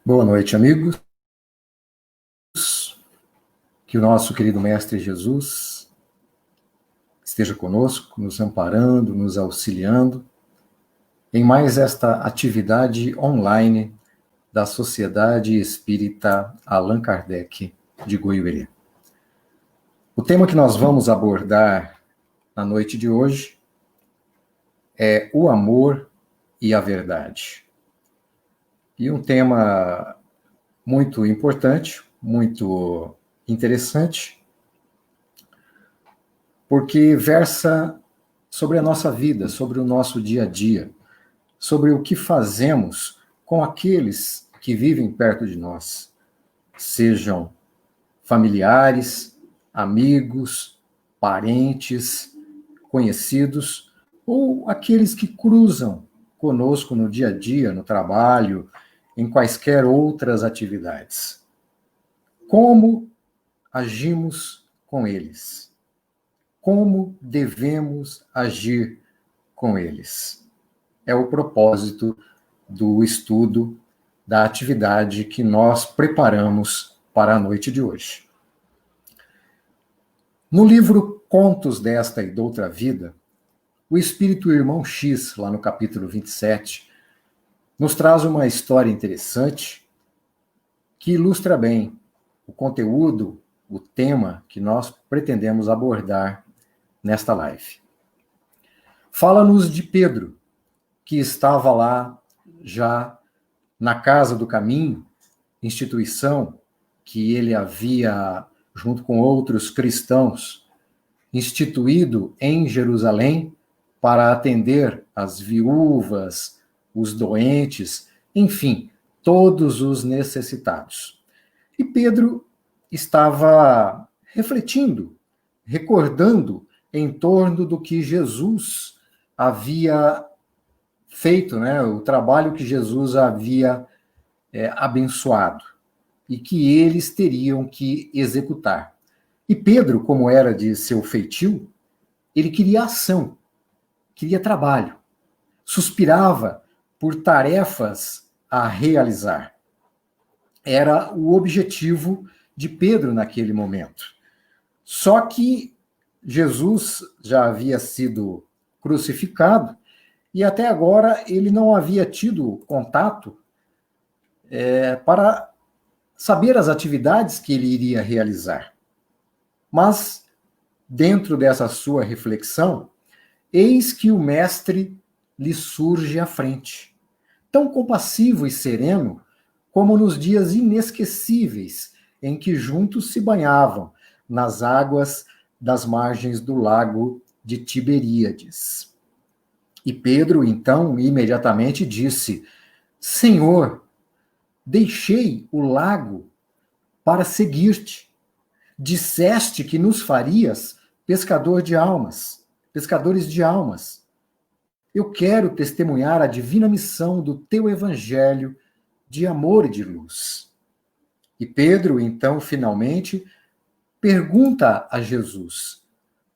Boa noite, amigos. Que o nosso querido Mestre Jesus esteja conosco, nos amparando, nos auxiliando em mais esta atividade online da Sociedade Espírita Allan Kardec de Goiuerê. O tema que nós vamos abordar na noite de hoje é o amor e a verdade. E um tema muito importante, muito interessante, porque versa sobre a nossa vida, sobre o nosso dia a dia, sobre o que fazemos com aqueles que vivem perto de nós, sejam familiares, amigos, parentes, conhecidos, ou aqueles que cruzam conosco no dia a dia, no trabalho, em quaisquer outras atividades. Como agimos com eles? Como devemos agir com eles? É o propósito do estudo da atividade que nós preparamos para a noite de hoje. No livro Contos desta e d'Outra Vida, o Espírito Irmão X, lá no capítulo 27, nos traz uma história interessante que ilustra bem o conteúdo, o tema que nós pretendemos abordar nesta live. Fala-nos de Pedro, que estava lá já na Casa do Caminho, instituição que ele havia, junto com outros cristãos, instituído em Jerusalém para atender as viúvas, os doentes, enfim, todos os necessitados. E Pedro estava refletindo, recordando em torno do que Jesus havia feito, né, o trabalho que Jesus havia abençoado e que eles teriam que executar. E Pedro, como era de seu feitio, ele queria ação, queria trabalho, suspirava por tarefas a realizar. Era o objetivo de Pedro naquele momento. Só que Jesus já havia sido crucificado e até agora ele não havia tido contato para saber as atividades que ele iria realizar. Mas, dentro dessa sua reflexão, eis que o mestre lhe surge à frente, tão compassivo e sereno como nos dias inesquecíveis em que juntos se banhavam nas águas das margens do lago de Tiberíades. E Pedro, então, imediatamente disse: Senhor, deixei o lago para seguir-te. Disseste que nos farias pescadores de almas. Eu quero testemunhar a divina missão do teu evangelho de amor e de luz. E Pedro, então, finalmente, pergunta a Jesus: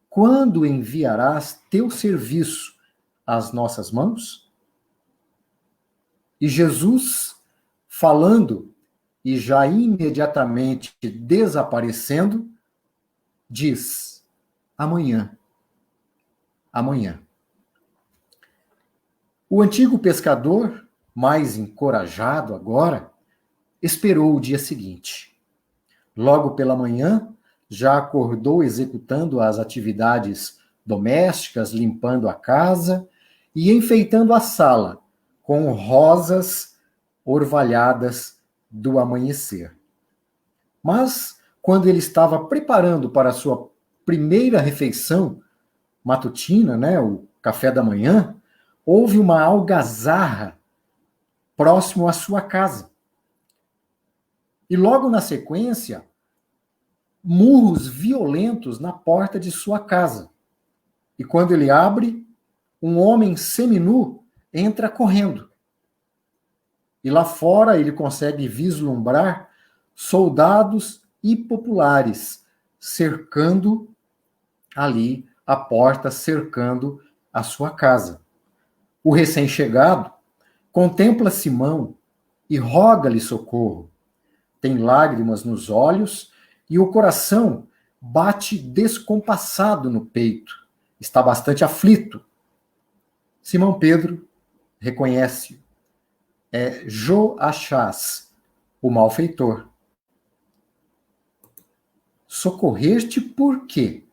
quando enviarás teu serviço às nossas mãos? E Jesus, falando e já imediatamente desaparecendo, diz: amanhã. Amanhã. O antigo pescador, mais encorajado agora, esperou o dia seguinte. Logo pela manhã, já acordou executando as atividades domésticas, limpando a casa e enfeitando a sala com rosas orvalhadas do amanhecer. Mas, quando ele estava preparando para a sua primeira refeição matutina, né, o café da manhã, houve uma algazarra próximo à sua casa. E logo na sequência, murros violentos na porta de sua casa. E quando ele abre, um homem seminu entra correndo. E lá fora ele consegue vislumbrar soldados e populares cercando ali a porta, cercando a sua casa. O recém-chegado contempla Simão e roga-lhe socorro. Tem lágrimas nos olhos e o coração bate descompassado no peito. Está bastante aflito. Simão Pedro reconhece. É Joachás, o malfeitor. Socorrer-te por quê?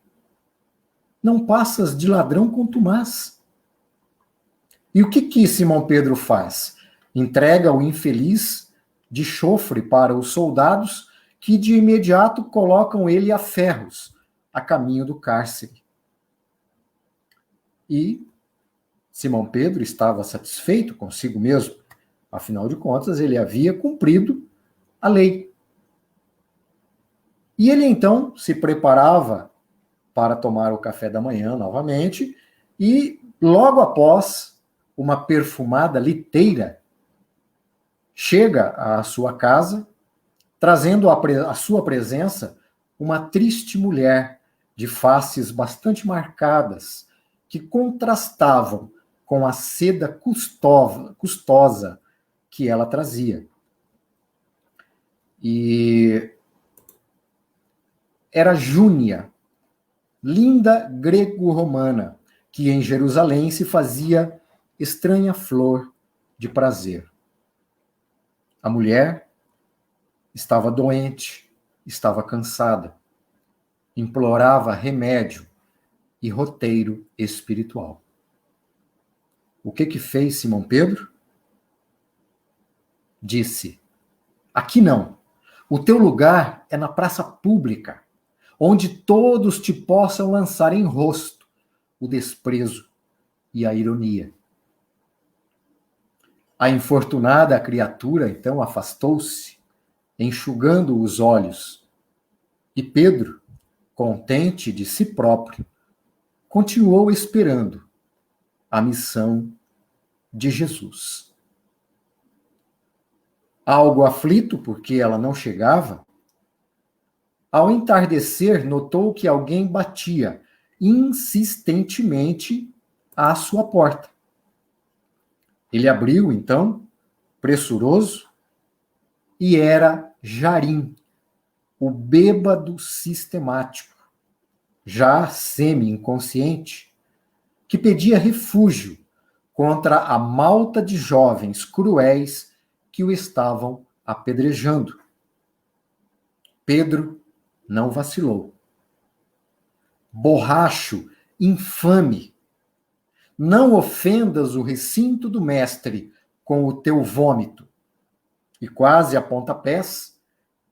Não passas de ladrão contumaz. E o que Simão Pedro faz? Entrega o infeliz de chofre para os soldados que de imediato colocam ele a ferros, a caminho do cárcere. E Simão Pedro estava satisfeito consigo mesmo. Afinal de contas, ele havia cumprido a lei. E ele então se preparava para tomar o café da manhã novamente e logo após uma perfumada liteira chega à sua casa, trazendo à sua presença uma triste mulher de faces bastante marcadas, que contrastavam com a seda custosa que ela trazia. E era Júnia, linda grego-romana, que em Jerusalém se fazia estranha flor de prazer. A mulher estava doente, estava cansada, implorava remédio e roteiro espiritual. O que fez Simão Pedro? Disse: aqui não. O teu lugar é na praça pública, onde todos te possam lançar em rosto o desprezo e a ironia. A infortunada criatura, então, afastou-se, enxugando os olhos, e Pedro, contente de si próprio, continuou esperando a missão de Jesus. Algo aflito, porque ela não chegava, ao entardecer, notou que alguém batia insistentemente à sua porta. Ele abriu, então, pressuroso, e era Jarim, o bêbado sistemático, já semi-inconsciente, que pedia refúgio contra a malta de jovens cruéis que o estavam apedrejando. Pedro não vacilou. Borracho, infame, não ofendas o recinto do mestre com o teu vômito. E quase a pontapés,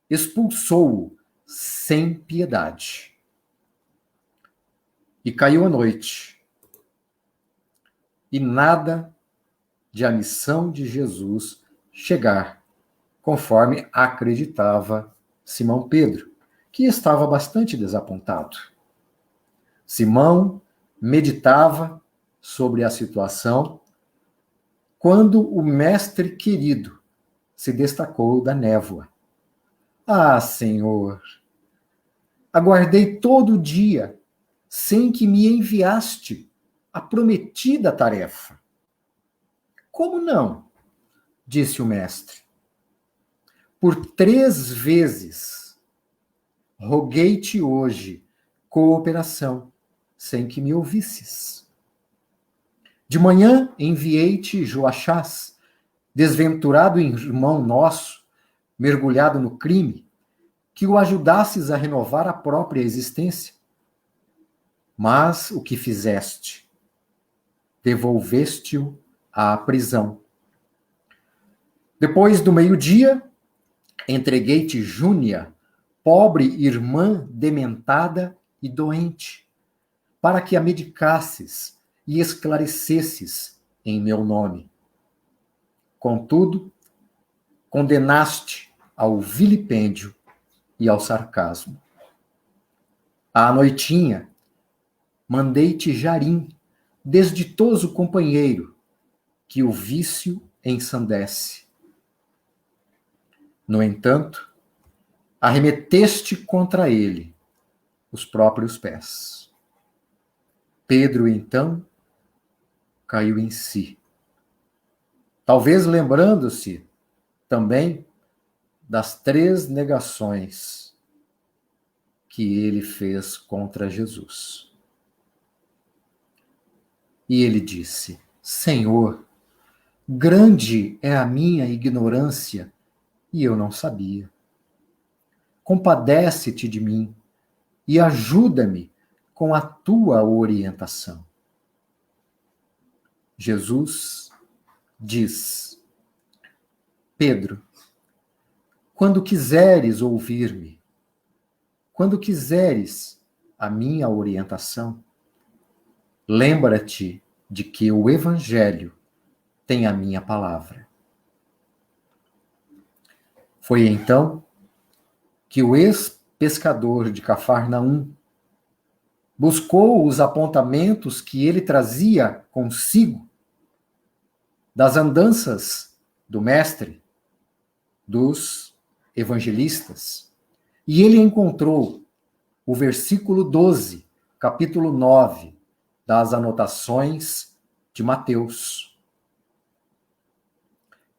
expulsou-o sem piedade. E caiu a noite. E nada de a missão de Jesus chegar, conforme acreditava Simão Pedro, que estava bastante desapontado. Simão meditava sobre a situação quando o mestre querido se destacou da névoa. Ah, Senhor, aguardei todo o dia sem que me enviaste a prometida tarefa. Como não? Disse o mestre. Por 3 vezes roguei-te hoje cooperação, sem que me ouvisses. De manhã enviei-te Joachás, desventurado irmão nosso, mergulhado no crime, que o ajudasses a renovar a própria existência. Mas o que fizeste? Devolveste-o à prisão. Depois do meio-dia, entreguei-te Júnia, pobre irmã dementada e doente, para que a medicasses e esclarecesses em meu nome. Contudo, condenaste ao vilipêndio e ao sarcasmo. À noitinha, mandei-te Jarim, desditoso companheiro, que o vício ensandece. No entanto, arremeteste contra ele os próprios pés. Pedro, então, caiu em si. Talvez lembrando-se também das 3 negações que ele fez contra Jesus. E ele disse: Senhor, grande é a minha ignorância e eu não sabia. Compadece-te de mim e ajuda-me com a tua orientação. Jesus diz: Pedro, quando quiseres ouvir-me, quando quiseres a minha orientação, lembra-te de que o Evangelho tem a minha palavra. Foi então que o ex-pescador de Cafarnaum buscou os apontamentos que ele trazia consigo das andanças do Mestre, dos evangelistas, e ele encontrou o versículo 12, capítulo 9, das anotações de Mateus.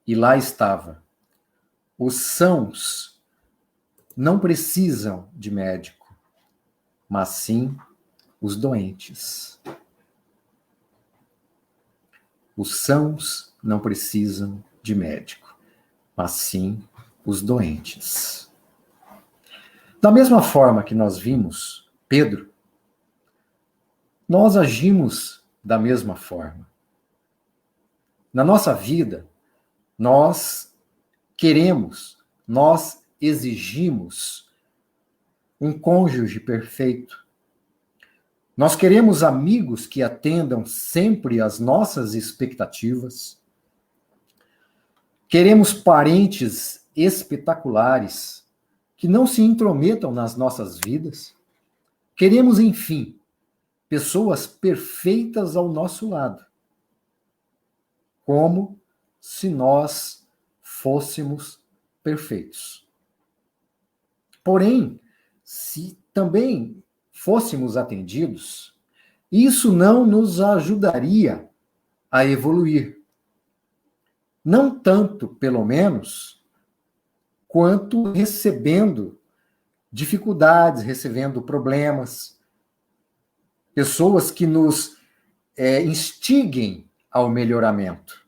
E lá estava: os sãos não precisam de médico, mas sim os doentes. Os sãos não precisam de médico, mas sim os doentes. Da mesma forma que nós vimos Pedro, nós agimos da mesma forma. Na nossa vida, nós queremos, nós exigimos um cônjuge perfeito. Nós queremos amigos que atendam sempre às nossas expectativas. Queremos parentes espetaculares que não se intrometam nas nossas vidas. Queremos, enfim, pessoas perfeitas ao nosso lado. Como se nós fôssemos perfeitos. Porém, se também fôssemos atendidos, isso não nos ajudaria a evoluir. Não tanto, pelo menos, quanto recebendo dificuldades, recebendo problemas, pessoas que nos instiguem ao melhoramento.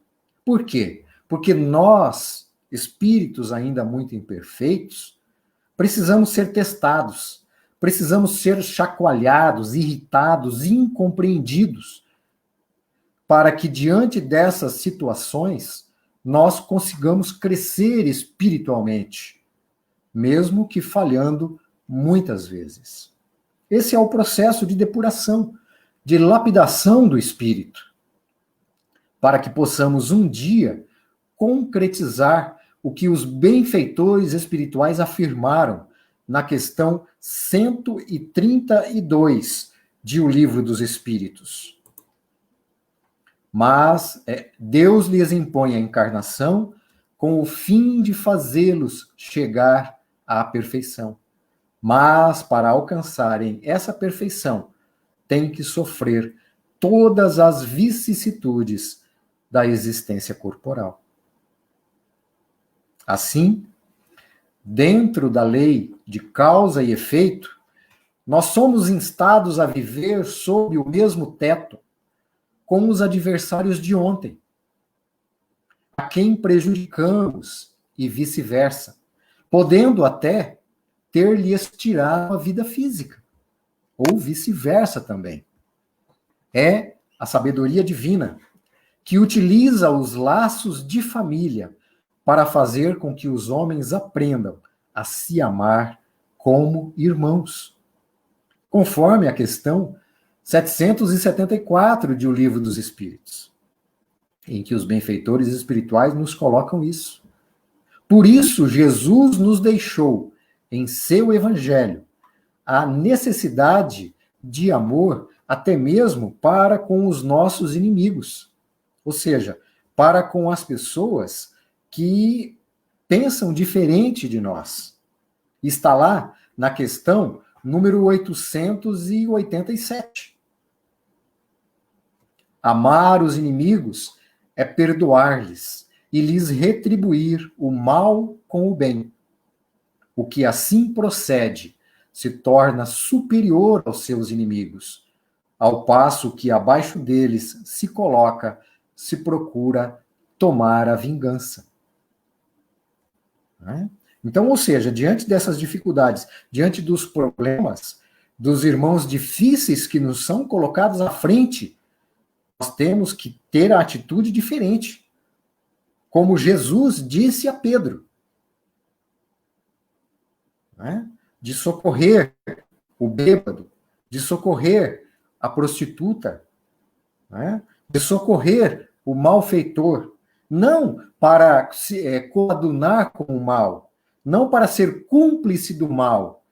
Por quê? Porque nós, espíritos ainda muito imperfeitos, precisamos ser testados, precisamos ser chacoalhados, irritados, incompreendidos, para que diante dessas situações nós consigamos crescer espiritualmente, mesmo que falhando muitas vezes. Esse é o processo de depuração, de lapidação do espírito, para que possamos um dia concretizar o que os benfeitores espirituais afirmaram na questão 132 de O Livro dos Espíritos. Mas Deus lhes impõe a encarnação com o fim de fazê-los chegar à perfeição. Mas, para alcançarem essa perfeição, têm que sofrer todas as vicissitudes da existência corporal. Assim, dentro da lei de causa e efeito, nós somos instados a viver sob o mesmo teto com os adversários de ontem, a quem prejudicamos e vice-versa, podendo até ter-lhes tirado a vida física, ou vice-versa também. É a sabedoria divina que utiliza os laços de família para fazer com que os homens aprendam a se amar como irmãos. Conforme a questão 774 de O Livro dos Espíritos, em que os benfeitores espirituais nos colocam isso. Por isso, Jesus nos deixou, em seu Evangelho, a necessidade de amor até mesmo para com os nossos inimigos, ou seja, para com as pessoas que pensam diferente de nós. Está lá na questão número 887. Amar os inimigos é perdoar-lhes e lhes retribuir o mal com o bem. O que assim procede se torna superior aos seus inimigos, ao passo que abaixo deles se coloca, se procura tomar a vingança. Né? Então, ou seja, diante dessas dificuldades, diante dos problemas, dos irmãos difíceis que nos são colocados à frente, nós temos que ter a atitude diferente. Como Jesus disse a Pedro, né? De socorrer o bêbado, de socorrer a prostituta, né? De socorrer o malfeitor, não para coadunar com o mal, não para ser cúmplice do mal,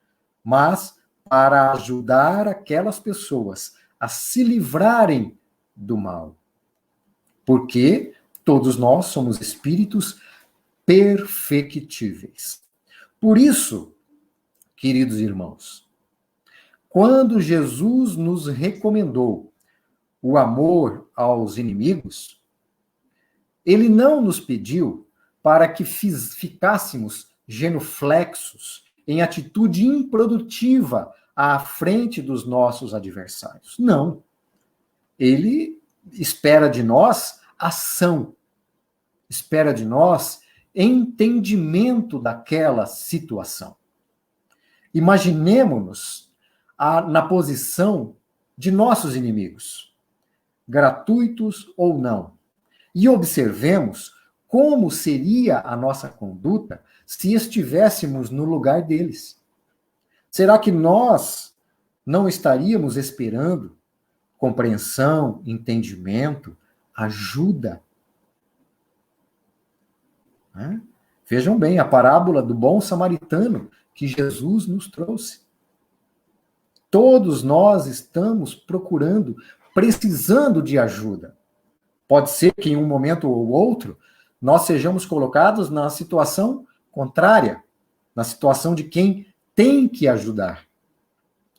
mas para ajudar aquelas pessoas a se livrarem do mal. Porque todos nós somos espíritos perfectíveis. Por isso, queridos irmãos, quando Jesus nos recomendou o amor aos inimigos, ele não nos pediu para que ficássemos genuflexos, em atitude improdutiva à frente dos nossos adversários. Não. Ele espera de nós ação, espera de nós entendimento daquela situação. Imaginemo-nos na posição de nossos inimigos, gratuitos ou não, e observemos como seria a nossa conduta se estivéssemos no lugar deles. Será que nós não estaríamos esperando compreensão, entendimento, ajuda? Né? Vejam bem, a parábola do bom samaritano que Jesus nos trouxe. Todos nós estamos procurando, precisando de ajuda. Pode ser que em um momento ou outro nós sejamos colocados na situação contrária, na situação de quem tem que ajudar.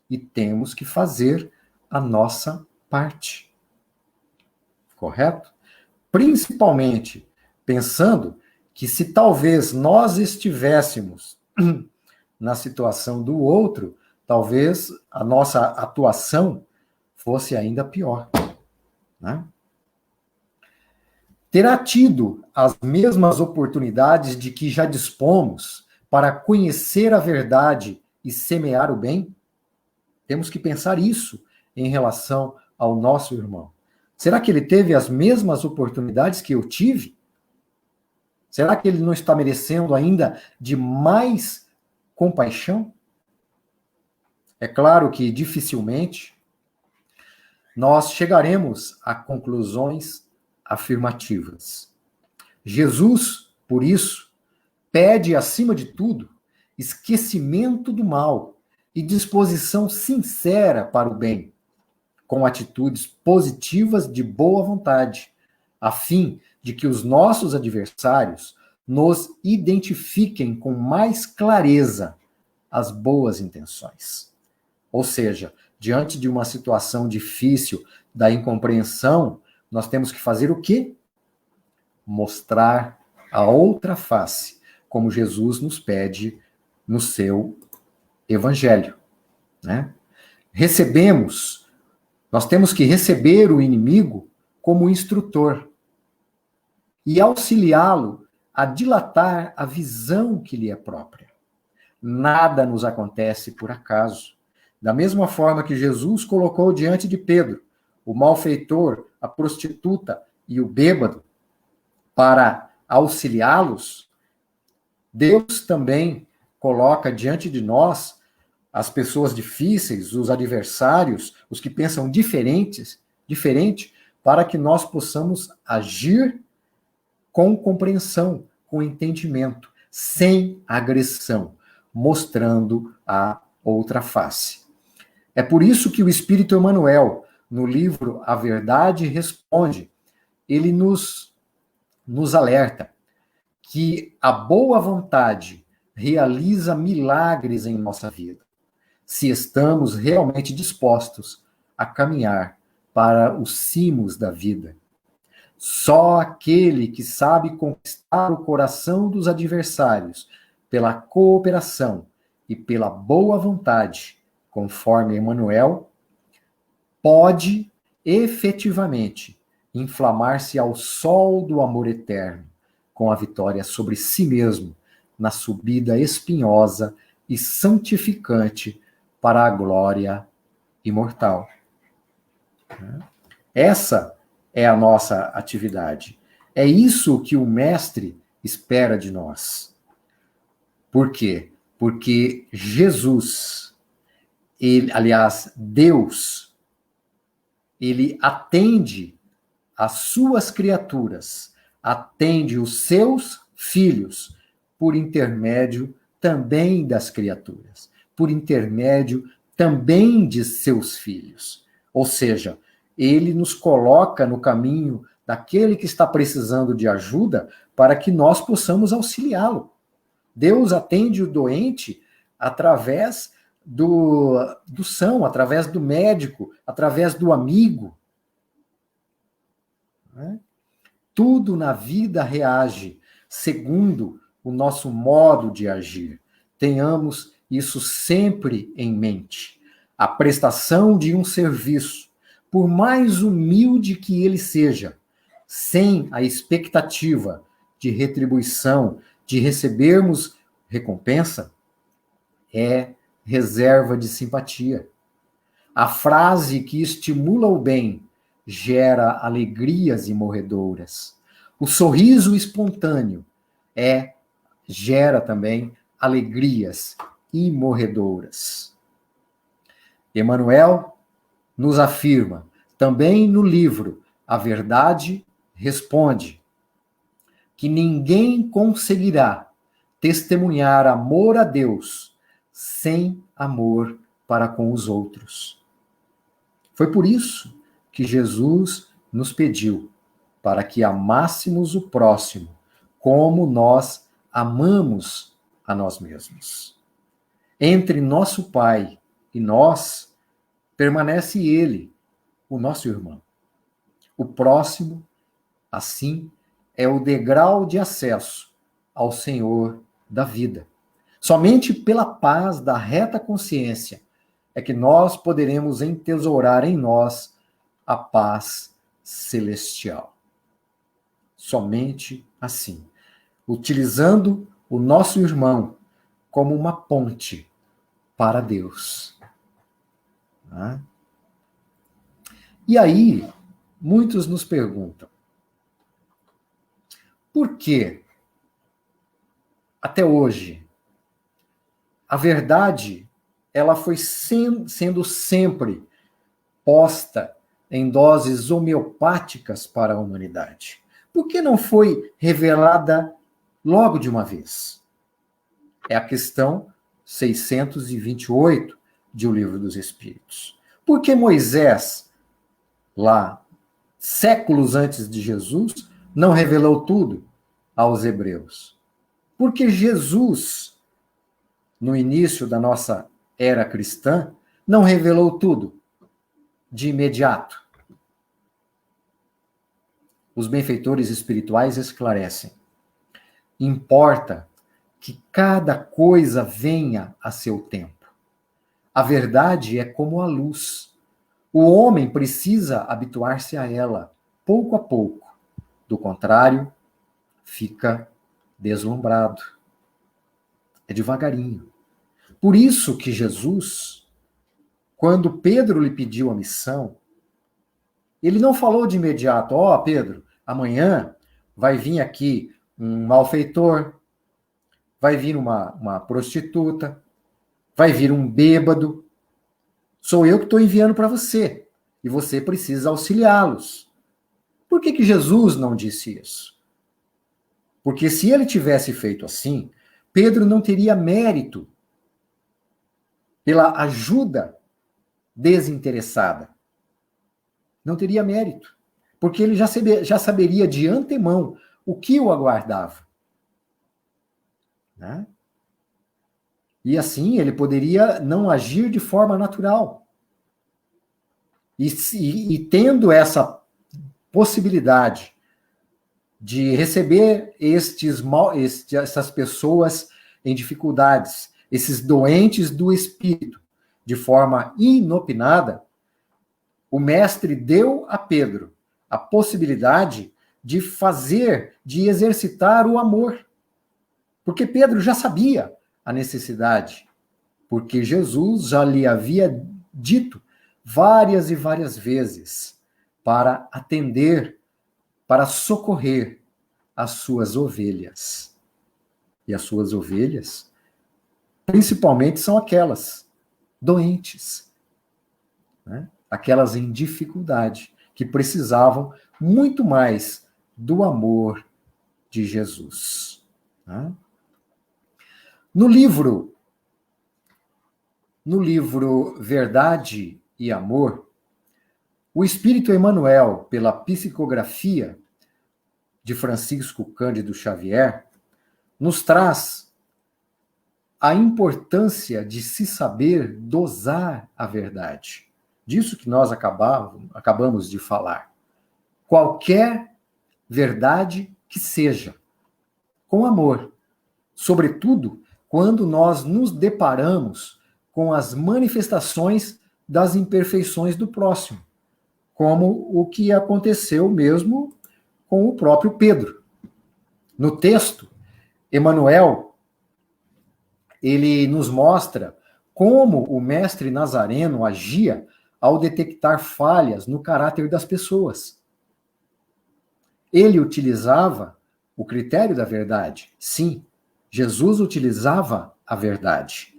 E temos que fazer a nossa parte. Correto? Principalmente pensando que se talvez nós estivéssemos na situação do outro, talvez a nossa atuação fosse ainda pior. Né? Terá tido as mesmas oportunidades de que já dispomos para conhecer a verdade e semear o bem? Temos que pensar isso em relação ao nosso irmão. Será que ele teve as mesmas oportunidades que eu tive? Será que ele não está merecendo ainda de mais compaixão? É claro que dificilmente nós chegaremos a conclusões afirmativas. Jesus, por isso, pede, acima de tudo, esquecimento do mal e disposição sincera para o bem, com atitudes positivas de boa vontade, a fim de que os nossos adversários nos identifiquem com mais clareza as boas intenções. Ou seja, diante de uma situação difícil, da incompreensão, nós temos que fazer o quê? Mostrar a outra face, como Jesus nos pede no seu evangelho. Né? Nós temos que receber o inimigo como instrutor e auxiliá-lo a dilatar a visão que lhe é própria. Nada nos acontece por acaso. Da mesma forma que Jesus colocou diante de Pedro o malfeitor, a prostituta e o bêbado para auxiliá-los, Deus também coloca diante de nós as pessoas difíceis, os adversários, os que pensam diferente, para que nós possamos agir com compreensão, com entendimento, sem agressão, mostrando a outra face. É por isso que o Espírito Emmanuel, no livro A Verdade Responde, ele nos alerta que a boa vontade realiza milagres em nossa vida, se estamos realmente dispostos a caminhar para os cimos da vida. Só aquele que sabe conquistar o coração dos adversários pela cooperação e pela boa vontade, conforme Emmanuel, pode efetivamente inflamar-se ao sol do amor eterno, com a vitória sobre si mesmo, na subida espinhosa e santificante para a glória imortal. Essa é a nossa atividade. É isso que o Mestre espera de nós. Por quê? Porque Jesus, aliás, Deus, ele atende as suas criaturas, atende os seus filhos, por intermédio também das criaturas, por intermédio também de seus filhos. Ou seja, ele nos coloca no caminho daquele que está precisando de ajuda para que nós possamos auxiliá-lo. Deus atende o doente através do são, através do médico, através do amigo. Tudo na vida reage segundo o nosso modo de agir. Tenhamos isso sempre em mente. A prestação de um serviço, por mais humilde que ele seja, sem a expectativa de retribuição, de recebermos recompensa, é reserva de simpatia. A frase que estimula o bem gera alegrias imorredouras. O sorriso espontâneo gera também alegrias imorredouras. Emmanuel nos afirma, também no livro A Verdade Responde, que ninguém conseguirá testemunhar amor a Deus sem amor para com os outros. Foi por isso que Jesus nos pediu para que amássemos o próximo como nós amamos a nós mesmos. Entre nosso Pai e nós, permanece ele, o nosso irmão. O próximo, assim, é o degrau de acesso ao Senhor da vida. Somente pela paz da reta consciência é que nós poderemos entesourar em nós a paz celestial. Somente assim, utilizando o nosso irmão como uma ponte para Deus. E aí, muitos nos perguntam, por que, até hoje, a verdade ela foi sendo sempre posta em doses homeopáticas para a humanidade? Por que não foi revelada logo de uma vez? É a questão 628 de O Livro dos Espíritos. Por que Moisés, lá, séculos antes de Jesus, não revelou tudo aos hebreus? Porque Jesus, no início da nossa era cristã, não revelou tudo de imediato. Os benfeitores espirituais esclarecem. Importa que cada coisa venha a seu tempo. A verdade é como a luz. O homem precisa habituar-se a ela, pouco a pouco. Do contrário, fica deslumbrado. É devagarinho. Por isso que Jesus, quando Pedro lhe pediu a missão, ele não falou de imediato, Pedro, amanhã vai vir aqui um malfeitor, vai vir uma prostituta, vai vir um bêbado. Sou eu que estou enviando para você. E você precisa auxiliá-los. Por que Jesus não disse isso? Porque se ele tivesse feito assim, Pedro não teria mérito pela ajuda desinteressada. Não teria mérito. Porque ele já saberia de antemão o que o aguardava. Né? E assim ele poderia não agir de forma natural. E tendo essa possibilidade de receber essas pessoas em dificuldades, esses doentes do espírito, de forma inopinada, o mestre deu a Pedro a possibilidade de de exercitar o amor. Porque Pedro já sabia a necessidade, porque Jesus já lhe havia dito várias e várias vezes para atender, para socorrer as suas ovelhas. E as suas ovelhas, principalmente, são aquelas doentes, né? Aquelas em dificuldade, que precisavam muito mais do amor de Jesus. Né? No livro Verdade e Amor, o Espírito Emmanuel, pela psicografia de Francisco Cândido Xavier, nos traz a importância de se saber dosar a verdade. Disso que nós acabamos de falar. Qualquer verdade que seja, com amor. Sobretudo, quando nós nos deparamos com as manifestações das imperfeições do próximo, como o que aconteceu mesmo com o próprio Pedro. No texto, Emmanuel, ele nos mostra como o mestre Nazareno agia ao detectar falhas no caráter das pessoas. Ele utilizava o critério da verdade. Sim, Jesus utilizava a verdade,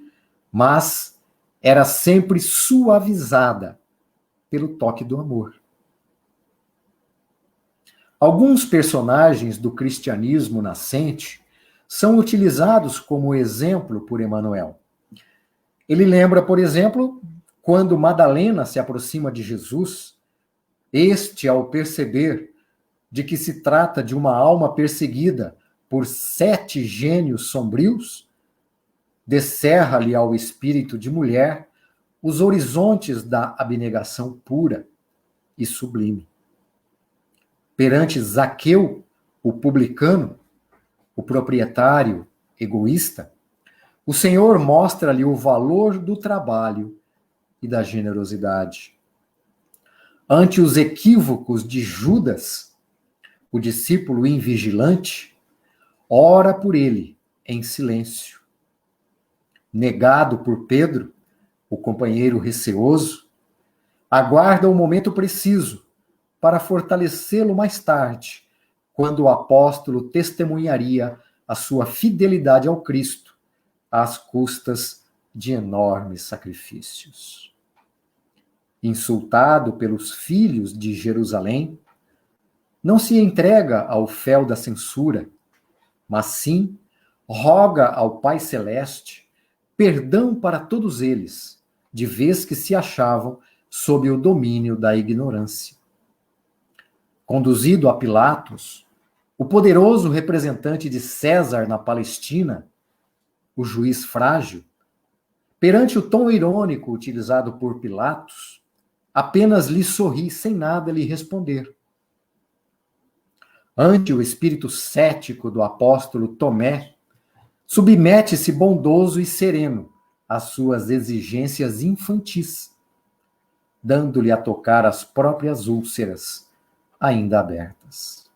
mas era sempre suavizada pelo toque do amor. Alguns personagens do cristianismo nascente são utilizados como exemplo por Emmanuel. Ele lembra, por exemplo, quando Madalena se aproxima de Jesus, este, ao perceber de que se trata de uma alma perseguida por 7 gênios sombrios, descerra-lhe ao espírito de mulher os horizontes da abnegação pura e sublime. Perante Zaqueu, o publicano, o proprietário egoísta, o Senhor mostra-lhe o valor do trabalho e da generosidade. Ante os equívocos de Judas, o discípulo invigilante, ora por ele em silêncio. Negado por Pedro, o companheiro receoso, aguarda o momento preciso para fortalecê-lo mais tarde, quando o apóstolo testemunharia a sua fidelidade ao Cristo, às custas de enormes sacrifícios. Insultado pelos filhos de Jerusalém, não se entrega ao fel da censura, mas sim roga ao Pai Celeste perdão para todos eles, de vez que se achavam sob o domínio da ignorância. Conduzido a Pilatos, o poderoso representante de César na Palestina, o juiz frágil, perante o tom irônico utilizado por Pilatos, apenas lhe sorri sem nada lhe responder. Ante o espírito cético do apóstolo Tomé, submete-se bondoso e sereno às suas exigências infantis, dando-lhe a tocar as próprias úlceras ainda abertas.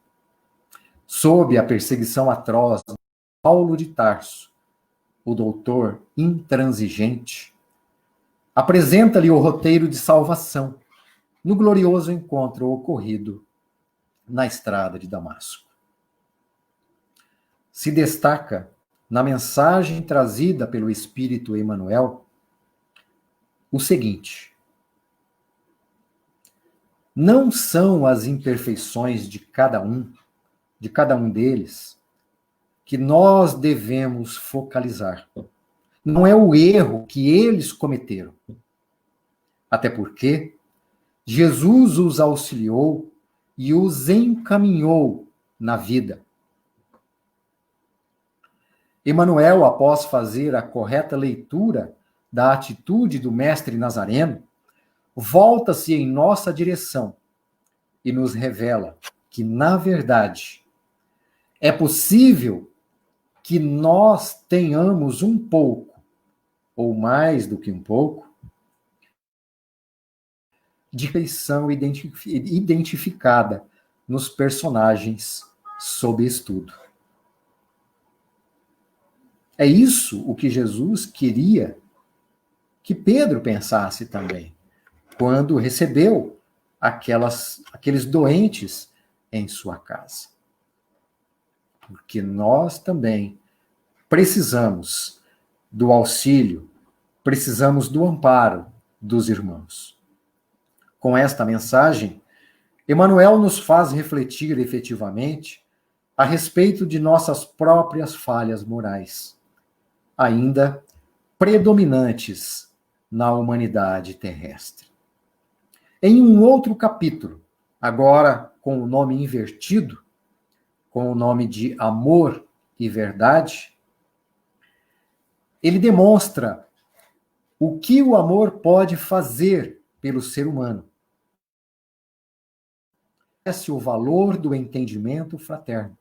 Sob a perseguição atroz de Paulo de Tarso, o doutor intransigente, apresenta-lhe o roteiro de salvação no glorioso encontro ocorrido na estrada de Damasco. Se destaca na mensagem trazida pelo Espírito Emmanuel o seguinte: não são as imperfeições de cada um deles, que nós devemos focalizar. Não é o erro que eles cometeram. Até porque Jesus os auxiliou e os encaminhou na vida. Emmanuel, após fazer a correta leitura da atitude do mestre Nazareno, volta-se em nossa direção e nos revela que, na verdade, É possível que nós tenhamos um pouco, ou mais do que um pouco, de feição identificada nos personagens sob estudo. É isso o que Jesus queria que Pedro pensasse também, quando recebeu aqueles doentes em sua casa. Porque nós também precisamos do auxílio, precisamos do amparo dos irmãos. Com esta mensagem, Emmanuel nos faz refletir efetivamente a respeito de nossas próprias falhas morais, ainda predominantes na humanidade terrestre. Em um outro capítulo, agora com o nome invertido, com o nome de Amor e Verdade, ele demonstra o que o amor pode fazer pelo ser humano. Esse é o valor do entendimento fraterno,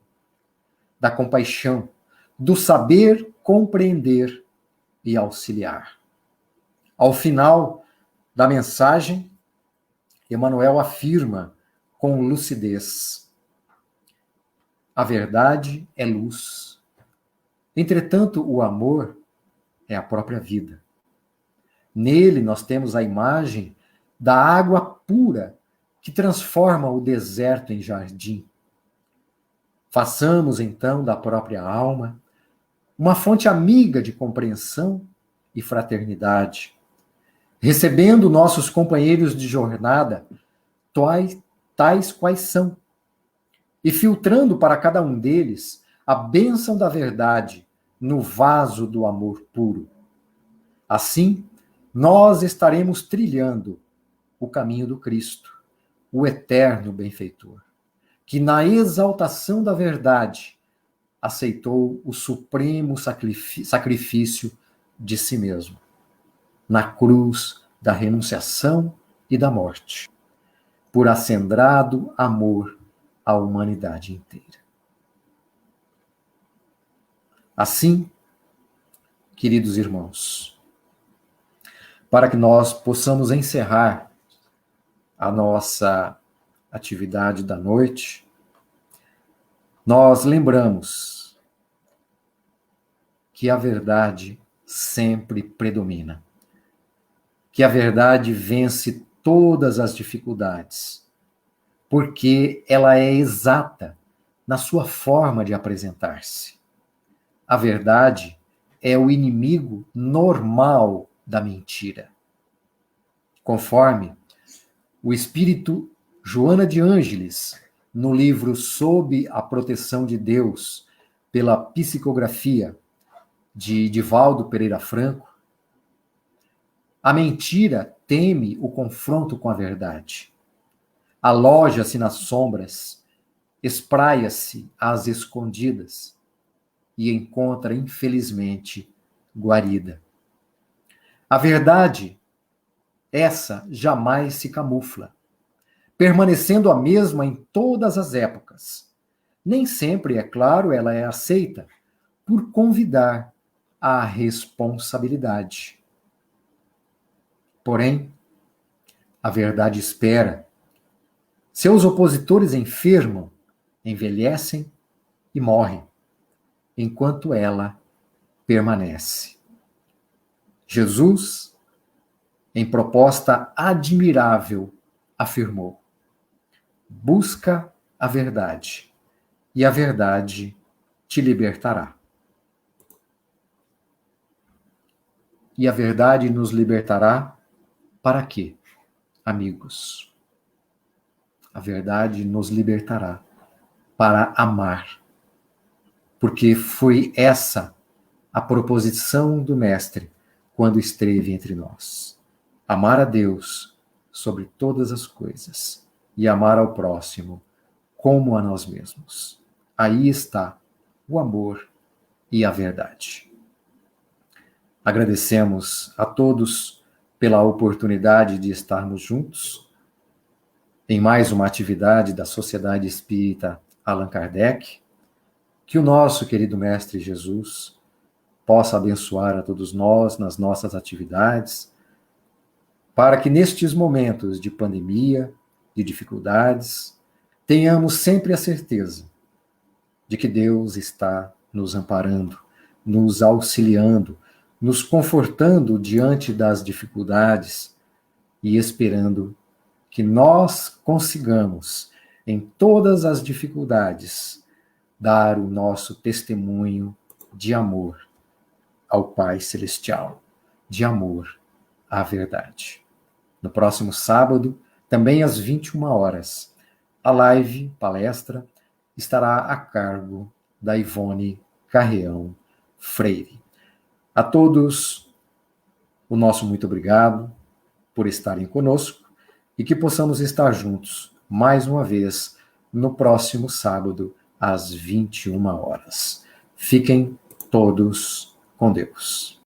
da compaixão, do saber compreender e auxiliar. Ao final da mensagem, Emmanuel afirma com lucidez: a verdade é luz. Entretanto, o amor é a própria vida. Nele nós temos a imagem da água pura que transforma o deserto em jardim. Façamos então da própria alma uma fonte amiga de compreensão e fraternidade, recebendo nossos companheiros de jornada tais quais são, e filtrando para cada um deles a bênção da verdade no vaso do amor puro. Assim, nós estaremos trilhando o caminho do Cristo, o eterno benfeitor, que na exaltação da verdade aceitou o supremo sacrifício de si mesmo, na cruz da renunciação e da morte, por acendrado amor à humanidade inteira. Assim, queridos irmãos, para que nós possamos encerrar a nossa atividade da noite, nós lembramos que a verdade sempre predomina, que a verdade vence todas as dificuldades, porque ela é exata na sua forma de apresentar-se. A verdade é o inimigo normal da mentira. Conforme o espírito Joana de Ângeles, no livro Sob a Proteção de Deus, pela psicografia de Divaldo Pereira Franco, a mentira teme o confronto com a verdade. Aloja-se nas sombras, espraia-se às escondidas e encontra, infelizmente, guarida. A verdade, essa jamais se camufla, permanecendo a mesma em todas as épocas. Nem sempre, é claro, ela é aceita por convidar à responsabilidade. Porém, a verdade espera. Seus opositores enfermam, envelhecem e morrem, enquanto ela permanece. Jesus, em proposta admirável, afirmou: busca a verdade, e a verdade te libertará. E a verdade nos libertará para quê, amigos? A verdade nos libertará para amar, porque foi essa a proposição do Mestre quando esteve entre nós. Amar a Deus sobre todas as coisas e amar ao próximo como a nós mesmos. Aí está o amor e a verdade. Agradecemos a todos pela oportunidade de estarmos juntos em mais uma atividade da Sociedade Espírita Allan Kardec, Que o nosso querido Mestre Jesus possa abençoar a todos nós nas nossas atividades, para que nestes momentos de pandemia, de dificuldades, tenhamos sempre a certeza de que Deus está nos amparando, nos auxiliando, nos confortando diante das dificuldades e esperando que nós consigamos, em todas as dificuldades, dar o nosso testemunho de amor ao Pai Celestial, de amor à verdade. No próximo sábado, também às 21 horas, a live, palestra, estará a cargo da Ivone Carreão Freire. A todos, o nosso muito obrigado por estarem conosco e que possamos estar juntos mais uma vez no próximo sábado, às 21 horas. Fiquem todos com Deus.